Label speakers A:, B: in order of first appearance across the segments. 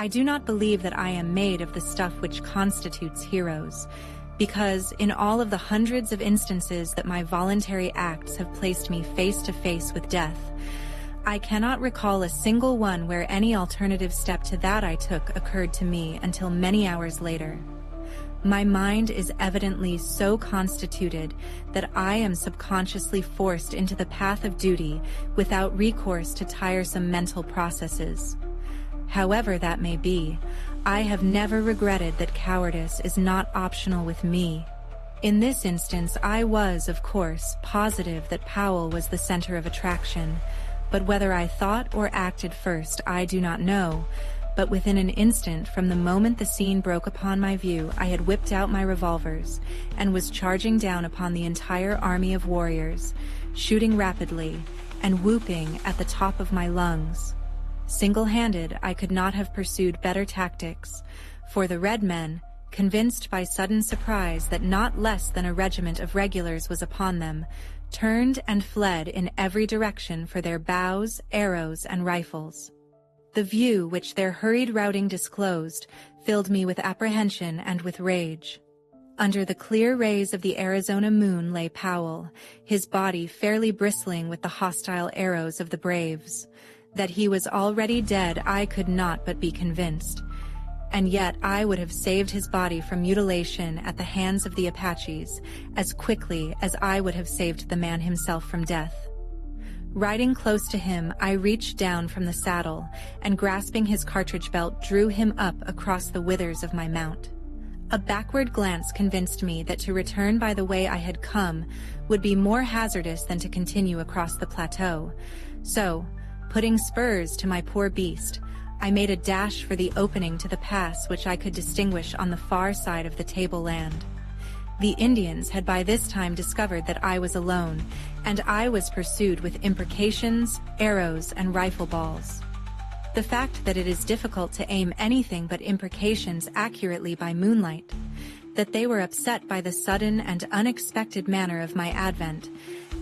A: I do not believe that I am made of the stuff which constitutes heroes, because in all of the hundreds of instances that my voluntary acts have placed me face to face with death, I cannot recall a single one where any alternative step to that I took occurred to me until many hours later. My mind is evidently so constituted that I am subconsciously forced into the path of duty without recourse to tiresome mental processes. However that may be, I have never regretted that cowardice is not optional with me. In this instance, I was, of course, positive that Powell was the center of attraction, but whether I thought or acted first, I do not know. But within an instant from the moment the scene broke upon my view, I had whipped out my revolvers and was charging down upon the entire army of warriors, shooting rapidly and whooping at the top of my lungs. Single-handed, I could not have pursued better tactics, for the red men, convinced by sudden surprise that not less than a regiment of regulars was upon them, turned and fled in every direction for their bows, arrows, and rifles. The view which their hurried routing disclosed filled me with apprehension and with rage. Under the clear rays of the Arizona moon lay Powell, his body fairly bristling with the hostile arrows of the braves. That he was already dead I could not but be convinced, and yet I would have saved his body from mutilation at the hands of the Apaches as quickly as I would have saved the man himself from death. Riding close to him, I reached down from the saddle and, grasping his cartridge belt, drew him up across the withers of my mount. A backward glance convinced me that to return by the way I had come would be more hazardous than to continue across the plateau. So, putting spurs to my poor beast, I made a dash for the opening to the pass which I could distinguish on the far side of the tableland. The Indians had by this time discovered that I was alone, and I was pursued with imprecations, arrows, and rifle balls. The fact that it is difficult to aim anything but imprecations accurately by moonlight, that they were upset by the sudden and unexpected manner of my advent,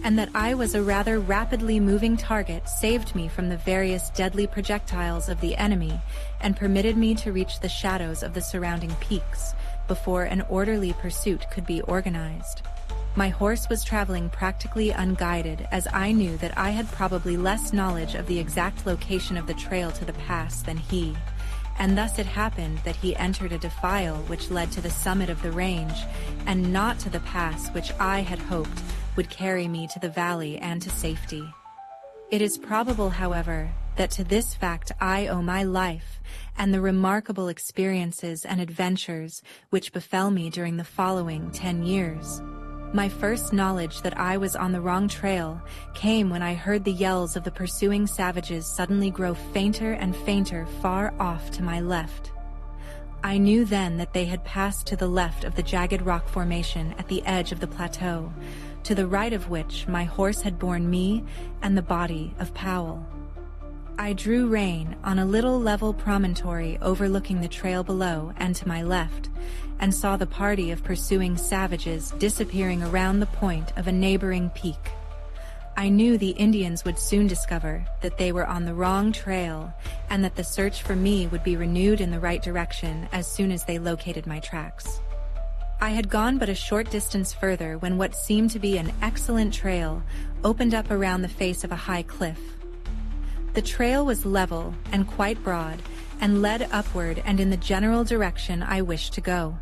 A: and that I was a rather rapidly moving target saved me from the various deadly projectiles of the enemy and permitted me to reach the shadows of the surrounding peaks before an orderly pursuit could be organized. My horse was traveling practically unguided, as I knew that I had probably less knowledge of the exact location of the trail to the pass than he, and thus it happened that he entered a defile which led to the summit of the range, and not to the pass which I had hoped would carry me to the valley and to safety. It is probable, however, that to this fact I owe my life and the remarkable experiences and adventures which befell me during the following 10 years. My first knowledge that I was on the wrong trail came when I heard the yells of the pursuing savages suddenly grow fainter and fainter far off to my left. I knew then that they had passed to the left of the jagged rock formation at the edge of the plateau, to the right of which my horse had borne me and the body of Powell. I drew rein on a little level promontory overlooking the trail below and to my left, and saw the party of pursuing savages disappearing around the point of a neighboring peak. I knew the Indians would soon discover that they were on the wrong trail, and that the search for me would be renewed in the right direction as soon as they located my tracks. I had gone but a short distance further when what seemed to be an excellent trail opened up around the face of a high cliff. The trail was level and quite broad, and led upward and in the general direction I wished to go.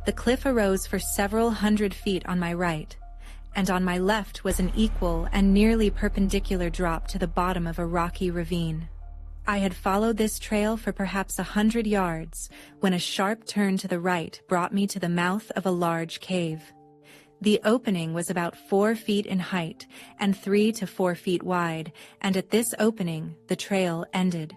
A: The cliff arose for several hundred feet on my right, and on my left was an equal and nearly perpendicular drop to the bottom of a rocky ravine. I had followed this trail for perhaps 100 yards, when a sharp turn to the right brought me to the mouth of a large cave. The opening was about 4 feet in height and 3 to 4 feet wide, and at this opening the trail ended.